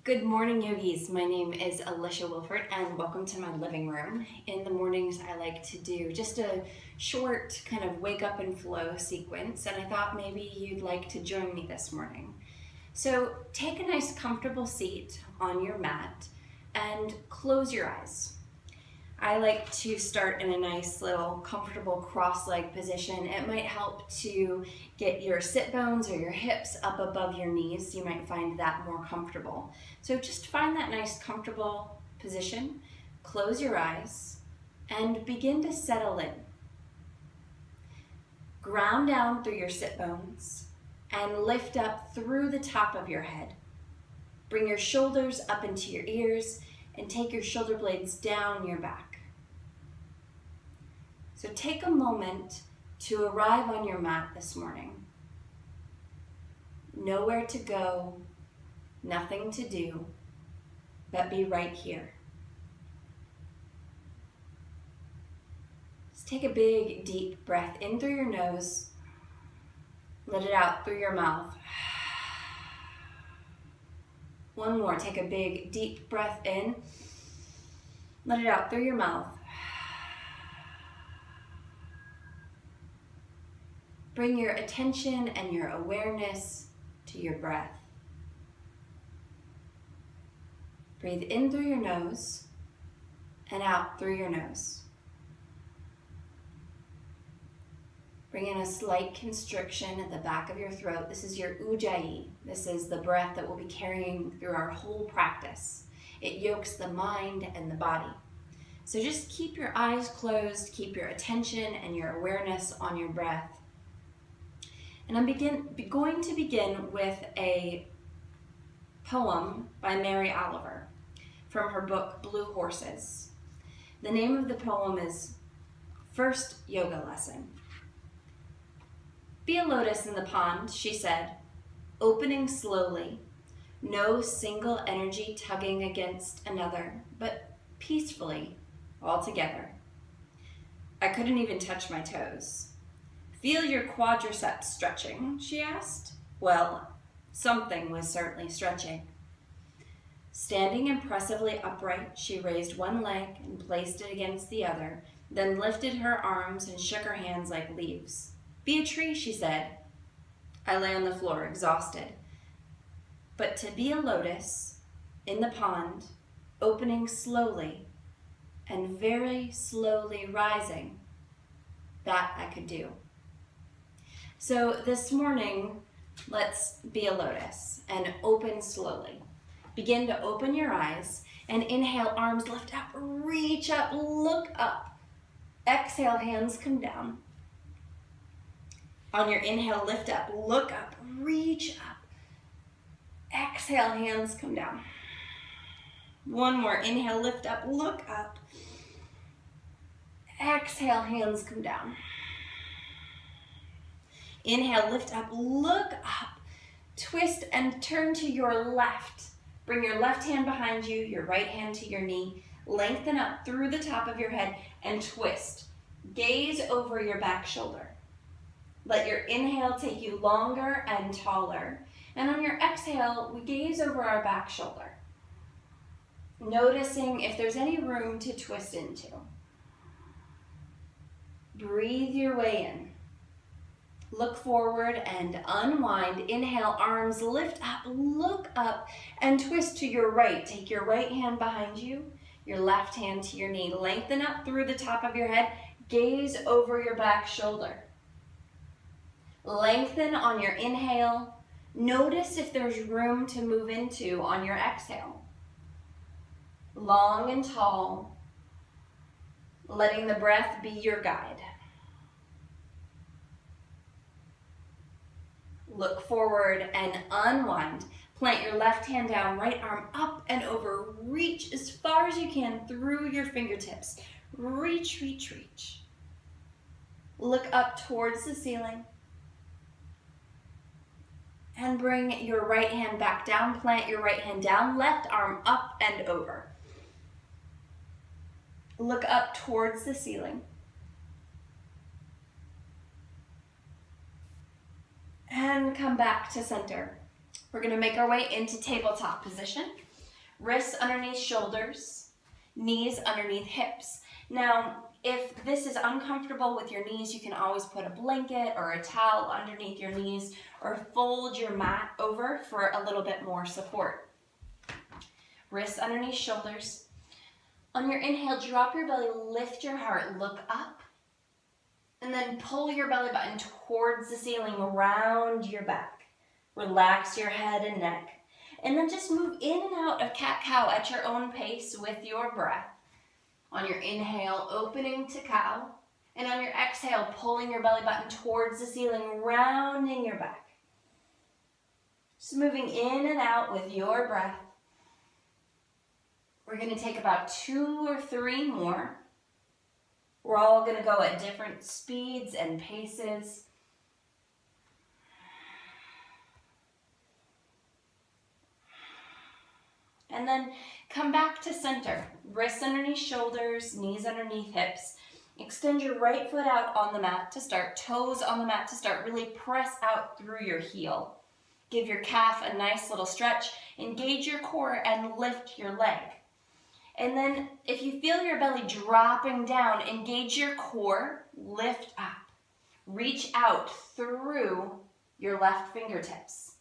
Good morning, yogis. My name is Alicia Wilford, and welcome to my living room. In the mornings, I like to do just a short kind of wake up and flow sequence, and I thought maybe you'd like to join me this morning. So take a nice comfortable seat on your mat and close your eyes. I like to start in a nice little comfortable cross-leg position. It might help to get your sit bones or your hips up above your knees. You might find that more comfortable. So just find that nice comfortable position, close your eyes, and begin to settle in. Ground down through your sit bones and lift up through the top of your head. Bring your shoulders up into your ears and take your shoulder blades down your back. So take a moment to arrive on your mat this morning. Nowhere to go, nothing to do, but be right here. Just take a big, deep breath in through your nose. Let it out through your mouth. One more. Take a big, deep breath in. Let it out through your mouth. Bring your attention and your awareness to your breath. Breathe in through your nose and out through your nose. Bring in a slight constriction at the back of your throat. This is your Ujjayi. This is the breath that we'll be carrying through our whole practice. It yokes the mind and the body. So just keep your eyes closed, keep your attention and your awareness on your breath. And I'm going to begin with a poem by Mary Oliver from her book, Blue Horses. The name of the poem is First Yoga Lesson. Be a lotus in the pond, she said, opening slowly, no single energy tugging against another, but peacefully, all together. I couldn't even touch my toes. Feel your quadriceps stretching, she asked. Well, something was certainly stretching. Standing impressively upright, she raised one leg and placed it against the other, then lifted her arms and shook her hands like leaves. Be a tree, she said. I lay on the floor, exhausted. But to be a lotus in the pond, opening slowly and very slowly rising, that I could do. So this morning, let's be a lotus and open slowly. Begin to open your eyes and inhale, arms lift up, reach up, look up. Exhale, hands come down. On your inhale, lift up, look up, reach up. Exhale, hands come down. One more, inhale, lift up, look up. Exhale, hands come down. Inhale, lift up, look up, twist and turn to your left. Bring your left hand behind you, your right hand to your knee. Lengthen up through the top of your head and twist. Gaze over your back shoulder. Let your inhale take you longer and taller. And on your exhale, we gaze over our back shoulder, noticing if there's any room to twist into. Breathe your way in. Look forward and unwind. Inhale, arms lift up, look up, and twist to your right. Take your right hand behind you, your left hand to your knee. Lengthen up through the top of your head. Gaze over your back shoulder. Lengthen on your inhale. Notice if there's room to move into on your exhale. Long and tall, letting the breath be your guide. Look forward and unwind. Plant your left hand down, right arm up and over. Reach as far as you can through your fingertips. Reach, reach, reach. Look up towards the ceiling. And bring your right hand back down. Plant your right hand down, left arm up and over. Look up towards the ceiling. And come back to center. We're going to make our way into tabletop position. Wrists underneath shoulders, knees underneath hips. Now, if this is uncomfortable with your knees, you can always put a blanket or a towel underneath your knees or fold your mat over for a little bit more support. Wrists underneath shoulders. On your inhale, drop your belly, lift your heart, look up, and then pull your belly button towards the ceiling, around your back. Relax your head and neck. And then just move in and out of cat-cow at your own pace with your breath. On your inhale, opening to cow. And on your exhale, pulling your belly button towards the ceiling, rounding your back. Just moving in and out with your breath. We're going to take about 2 or 3 more. We're all going to go at different speeds and paces. And then come back to center. Wrists underneath shoulders, knees underneath hips. Extend your right foot out on the mat to start, toes on the mat to start. Really press out through your heel. Give your calf a nice little stretch. Engage your core and lift your leg. And then if you feel your belly dropping down, engage your core, lift up. Reach out through your left fingertips.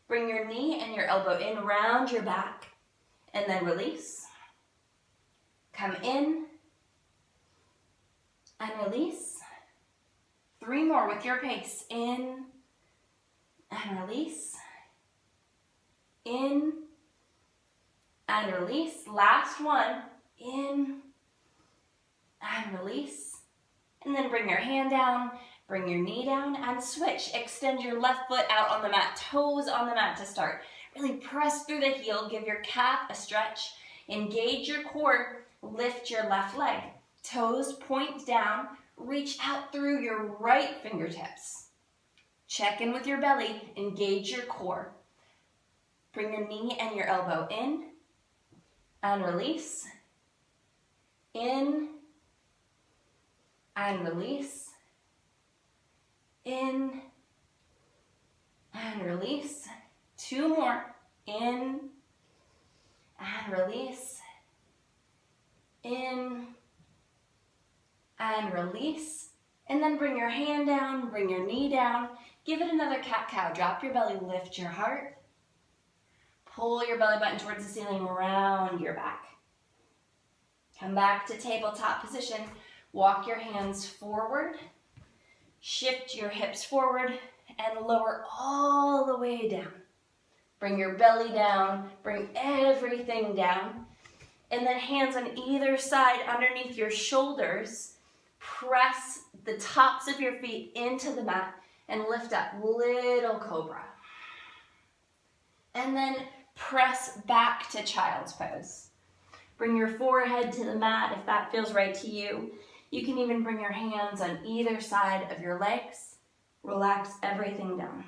Bring your knee and your elbow in around your back. And then release. Come in and release. 3 more with your pace. In and release. In and release. Last one. In and release. And then bring your hand down, bring your knee down, and switch. Extend your left foot out on the mat, toes on the mat to start. Really press through the heel, give your calf a stretch. Engage your core, lift your left leg. Toes point down, reach out through your right fingertips. Check in with your belly, engage your core. Bring your knee and your elbow in and release. In and release. In and release. 2 more. In and release. In and release. And then bring your hand down, bring your knee down. Give it another cat-cow. Drop your belly, lift your heart. Pull your belly button towards the ceiling, round your back. Come back to tabletop position. Walk your hands forward. Shift your hips forward and lower all the way down. Bring your belly down, bring everything down. And then hands on either side underneath your shoulders. Press the tops of your feet into the mat and lift up, little cobra. And then press back to child's pose. Bring your forehead to the mat if that feels right to you. You can even bring your hands on either side of your legs. Relax everything down.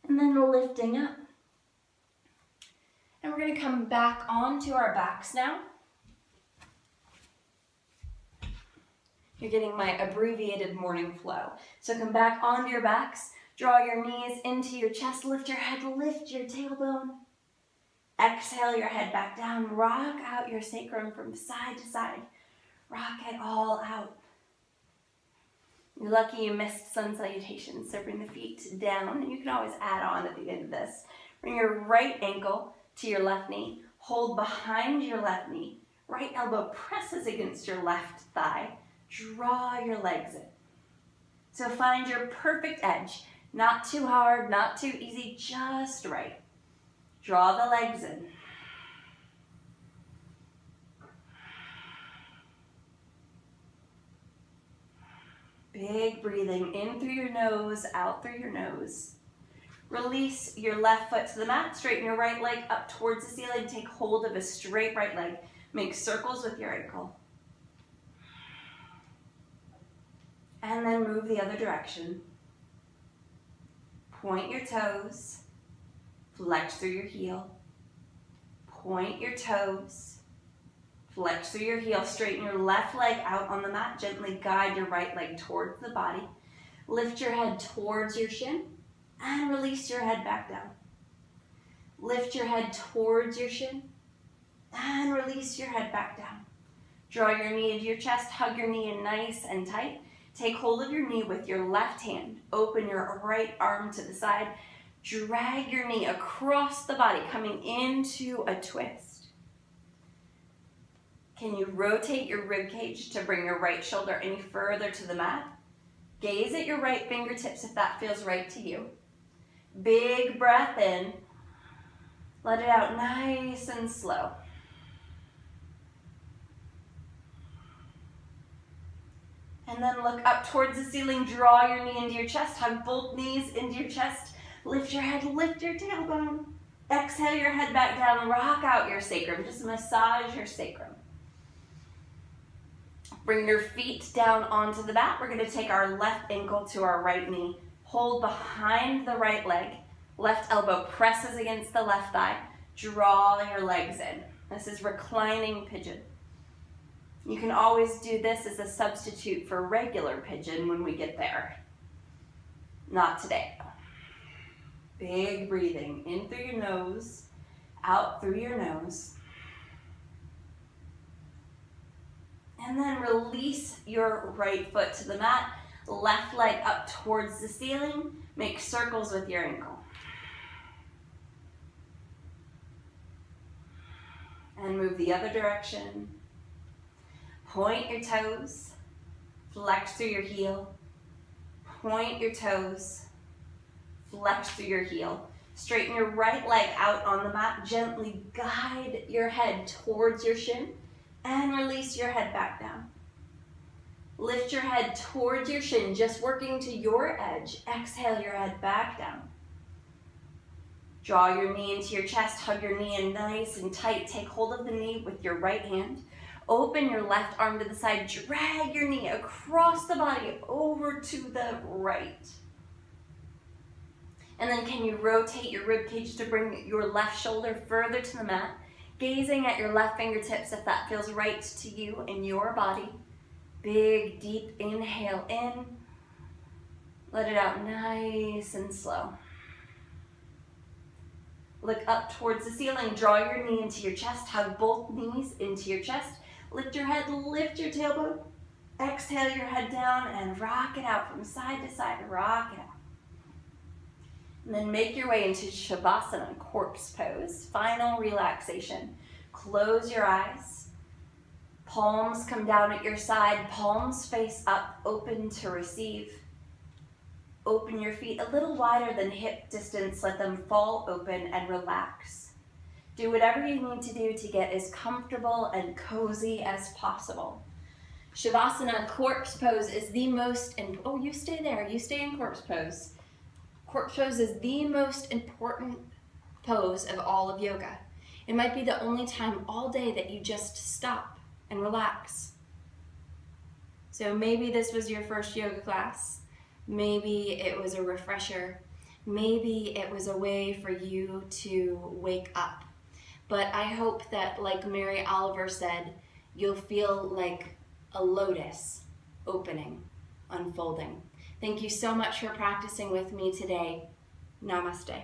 And then lifting up. And we're going to come back onto our backs now. You're getting my abbreviated morning flow. So come back onto your backs. Draw your knees into your chest. Lift your head, lift your tailbone. Exhale your head back down. Rock out your sacrum from side to side. Rock it all out. You're lucky you missed sun salutations, so bring the feet down. And you can always add on at the end of this. Bring your right ankle to your left knee. Hold behind your left knee. Right elbow presses against your left thigh. Draw your legs in. So find your perfect edge. Not too hard, not too easy, just right. Draw the legs in. Big breathing in through your nose, out through your nose. Release your left foot to the mat. Straighten your right leg up towards the ceiling. Take hold of a straight right leg. Make circles with your ankle. And then move the other direction. Point your toes. Flex through your heel. Point your toes. Flex through your heel. Straighten your left leg out on the mat. Gently guide your right leg towards the body. Lift your head towards your shin and release your head back down. Lift your head towards your shin and release your head back down. Draw your knee into your chest, hug your knee in nice and tight. Take hold of your knee with your left hand. Open your right arm to the side. Drag your knee across the body, coming into a twist. Can you rotate your rib cage to bring your right shoulder any further to the mat? Gaze at your right fingertips if that feels right to you. Big breath in. Let it out nice and slow. And then look up towards the ceiling. Draw your knee into your chest. Hug both knees into your chest. Lift your head, lift your tailbone. Exhale your head back down. Rock out your sacrum. Just massage your sacrum. Bring your feet down onto the mat. We're going to take our left ankle to our right knee. Hold behind the right leg. Left elbow presses against the left thigh. Draw your legs in. This is reclining pigeon. You can always do this as a substitute for regular pigeon when we get there. Not today. Big breathing in through your nose, out through your nose. And then release your right foot to the mat, left leg up towards the ceiling. Make circles with your ankle. And move the other direction. Point your toes, flex through your heel. Point your toes, flex through your heel. Straighten your right leg out on the mat. Gently guide your head towards your shin and release your head back down. Lift your head towards your shin, just working to your edge. Exhale your head back down. Draw your knee into your chest, hug your knee in nice and tight. Take hold of the knee with your right hand. Open your left arm to the side. Drag your knee across the body over to the right. And then can you rotate your rib cage to bring your left shoulder further to the mat, gazing at your left fingertips if that feels right to you in your body. Big, deep inhale in. Let it out nice and slow. Look up towards the ceiling. Draw your knee into your chest. Hug both knees into your chest. Lift your head, lift your tailbone. Exhale your head down and rock it out from side to side. Rock it out. And then make your way into Shavasana, corpse pose. Final relaxation. Close your eyes. Palms come down at your side. Palms face up, open to receive. Open your feet a little wider than hip distance. Let them fall open and relax. Do whatever you need to do to get as comfortable and cozy as possible. Shavasana, corpse pose is the most, oh, you stay there, you stay in corpse pose. Corpse pose is the most important pose of all of yoga. It might be the only time all day that you just stop and relax. So maybe this was your first yoga class. Maybe it was a refresher. Maybe it was a way for you to wake up. But I hope that, like Mary Oliver said, you'll feel like a lotus opening, unfolding. Thank you so much for practicing with me today. Namaste.